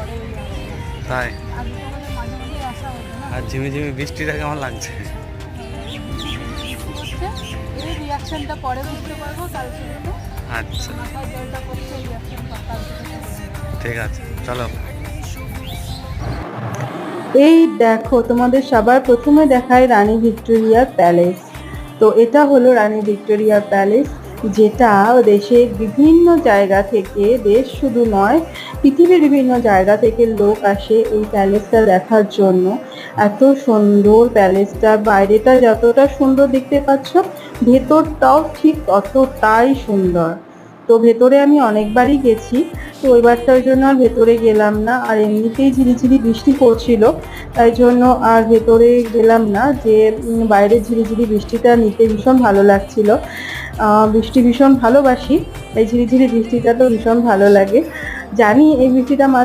পরে তাই? আগে তো আমাদের মাঝে মাঝে আসা হতো না। আর ঝিমিঝিমি বৃষ্টিটা কেমন লাগছে? হচ্ছে এই রিয়াকশনটা পরে বুঝতে পারবো কালকে থেকে। আচ্ছা মাথায় জলটা পড়ছে রিয়াকশন কালকে থেকে। ঠিক আছে, চলো। এই দেখো, তোমাদের সবার প্রথমে দেখায় রানী ভিক্টোরিয়ার প্যালেস। তো এটা হলো রানী ভিক্টোরিয়ার প্যালেস, যেটা দেশের বিভিন্ন জায়গা থেকে, দেশ শুধু নয় পৃথিবীর বিভিন্ন জায়গা থেকে লোক আসে এই প্যালেসটা দেখার জন্য। এত সুন্দর প্যালেসটা, বাইরেটা যতটা সুন্দর দেখতে পাচ্ছ, ভেতরটাও ঠিক ততটাই সুন্দর। তো ভেতরে আমি অনেকবারই গেছি, তো ওইবারটা ওই জন্য আর ভেতরে গেলাম না। আর এমনিতেই ঝিরিঝিরি বৃষ্টি পড়ছিল, তাই জন্য আর ভেতরে গেলাম না। যে বাইরের ঝিরিঝিরি বৃষ্টিটা নিতে ভীষণ ভালো লাগছিল। বৃষ্টি ভীষণ ভালোবাসি, এই ঝিরিঝিরি বৃষ্টিটা তো ভীষণ ভালো লাগে। জানি এই বৃষ্টিটা মাথায়